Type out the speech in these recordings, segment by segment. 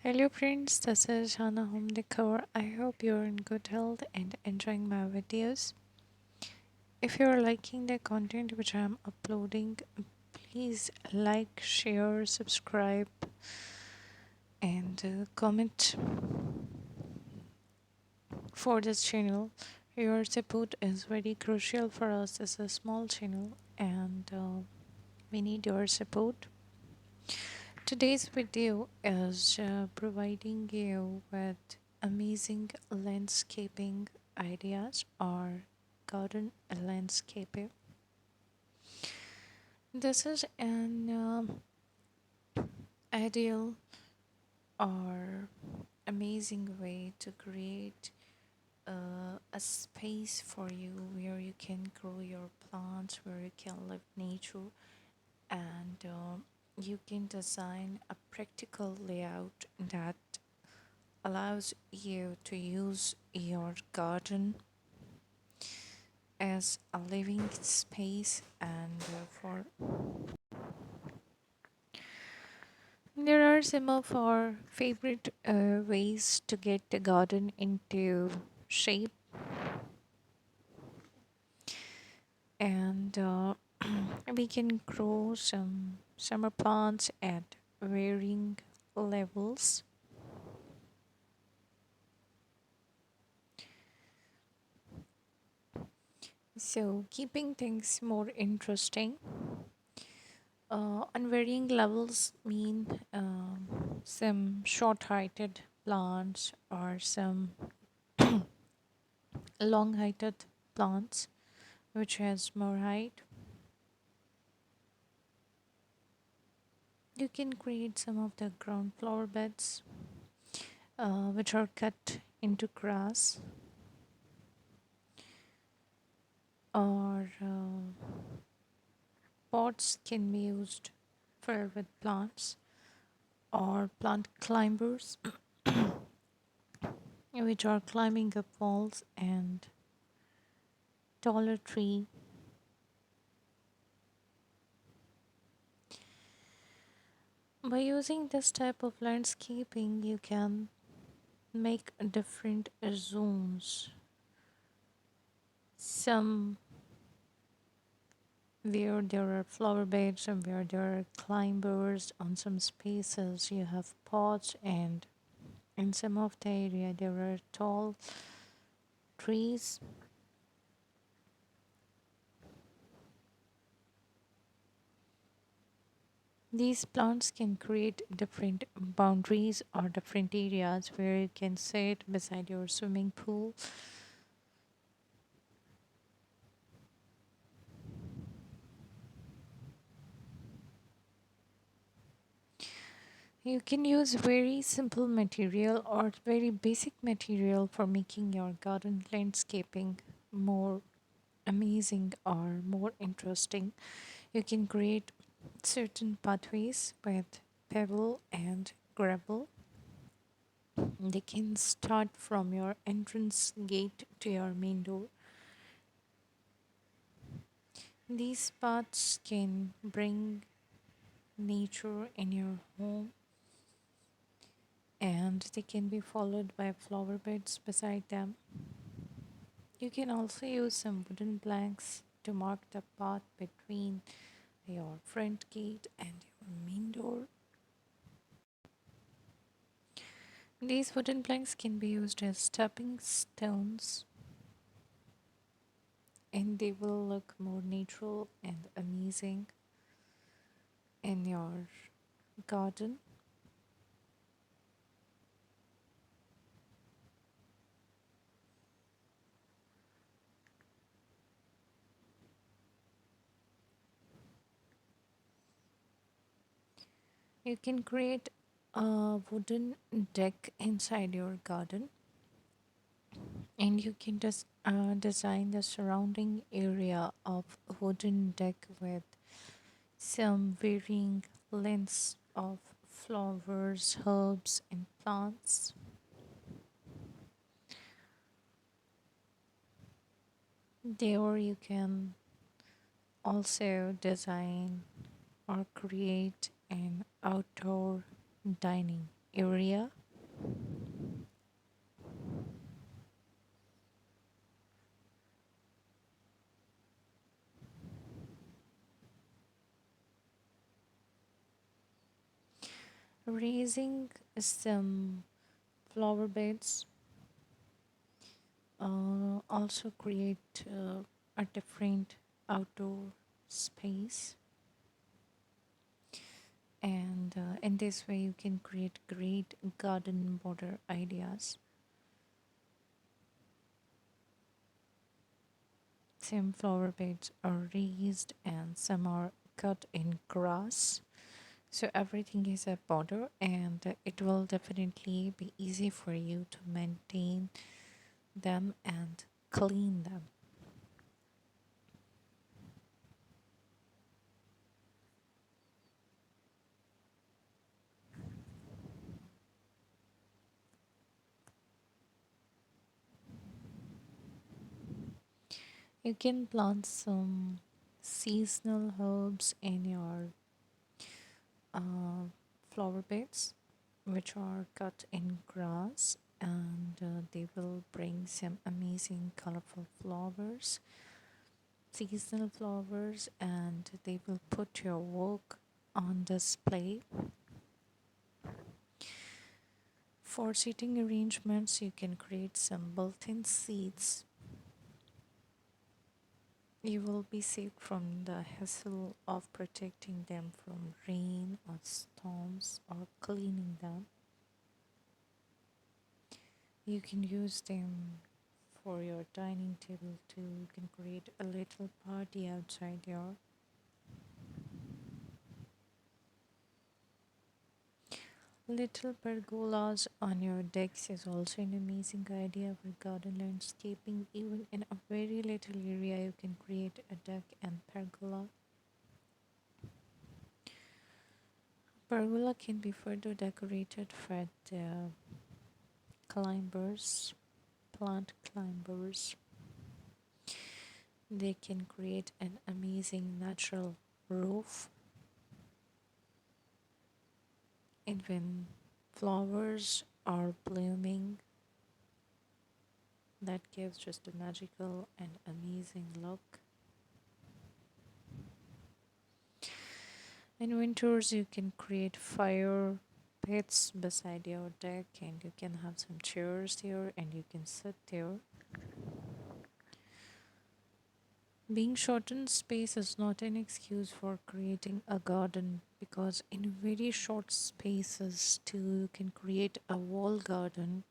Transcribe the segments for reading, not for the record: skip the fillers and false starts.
Hello friends, this is hanahomedecordiy. I hope you're in good health and enjoying my videos. If you're liking the content which I'm uploading, please like, share, subscribe and comment for this channel. Your support is very crucial for us as a small channel and we need your support. Today's video is providing you with amazing landscaping ideas or garden landscaping. This is an ideal or amazing way to create a space for you where you can grow your plants, where you can live nature, and you can design a practical layout that allows you to use your garden as a living space and for there are some of our favorite ways to get the garden into shape and we can grow some summer plants at varying levels. So keeping things more interesting on varying levels mean some short-heighted plants or some long-heighted plants which has more height. You can create some of the ground floor beds which are cut into grass or pots can be used filled with plants or plant climbers which are climbing up walls and taller tree. By using this type of landscaping, you can make different zones. Some where there are flower beds, some where there are climbers. On some spaces, you have pots, and in some of the area, there are tall trees. These plants can create different boundaries or different areas where you can sit beside your swimming pool. You can use very simple material or very basic material for making your garden landscaping more amazing or more interesting. You can create certain pathways with pebble and gravel. They can start from your entrance gate to your main door. These paths can bring nature in your home and they can be followed by flower beds beside them. You can also use some wooden planks to mark the path between your front gate and your main door. These wooden planks can be used as stepping stones and they will look more natural and amazing in your garden. You can create a wooden deck inside your garden and you can just design the surrounding area of wooden deck with some varying lengths of flowers, herbs, and plants. There you can also design or create an outdoor dining area. Raising some flower beds also create a different outdoor space, and in this way you can create great garden border ideas. Some flower beds are raised and some are cut in grass, so everything is a border, and it will definitely be easy for you to maintain them and clean them. You can plant some seasonal herbs in your uh, flower beds, which are cut in grass, and they will bring some amazing colorful flowers, seasonal flowers, and they will put your work on display. For seating arrangements, you can create some built in seats. You will be saved from the hassle of protecting them from rain or storms or cleaning them. You can use them for your dining table too. You can create a little party outside your little pergolas on your decks is also an amazing idea for garden landscaping. Even in a very little area, you can create a deck and pergola. Pergola can be further decorated for the climbers, plant climbers. They can create an amazing natural roof. And when flowers are blooming, that gives just a magical and amazing look. In winters, you can create fire pits beside your deck, and you can have some chairs there and you can sit there. Being short in space is not an excuse for creating a garden, because in very short spaces too you can create a wall garden,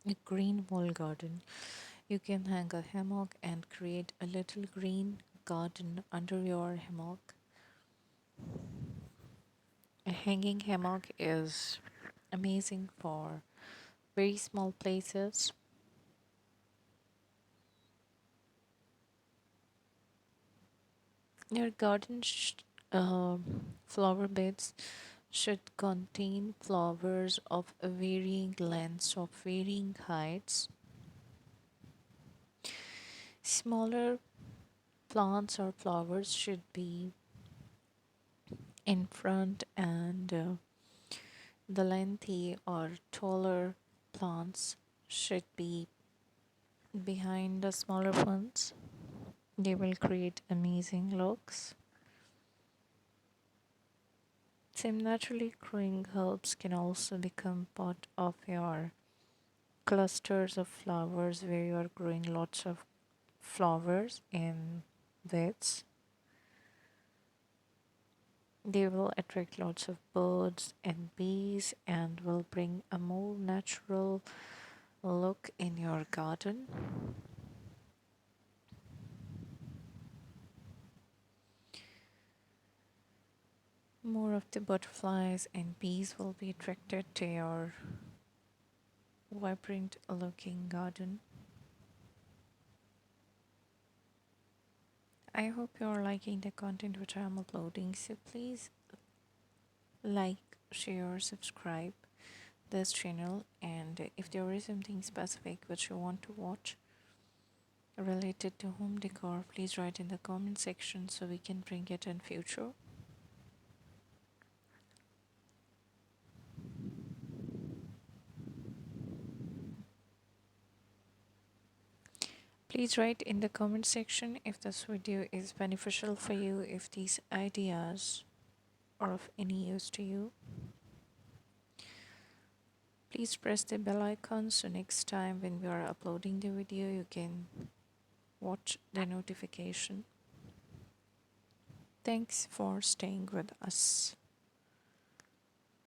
a green wall garden. You can hang a hammock and create a little green garden under your hammock. A hanging hammock is amazing for very small places. Your flower beds should contain flowers of varying lengths, of varying heights. Smaller plants or flowers should be in front, and the lengthy or taller plants should be behind the smaller ones. They will create amazing looks. Some naturally growing herbs can also become part of your clusters of flowers where you are growing lots of flowers in beds. They will attract lots of birds and bees and will bring a more natural look in your garden. More of the butterflies and bees will be attracted to your vibrant looking garden. I hope you're liking the content which I'm uploading, so please like, share, subscribe this channel, and if there is something specific which you want to watch related to home decor, please write in the comment section so we can bring it in future. Please write in the comment section if this video is beneficial for you, if these ideas are of any use to you. Please press the bell icon so next time when we are uploading the video, you can watch the notification. Thanks for staying with us.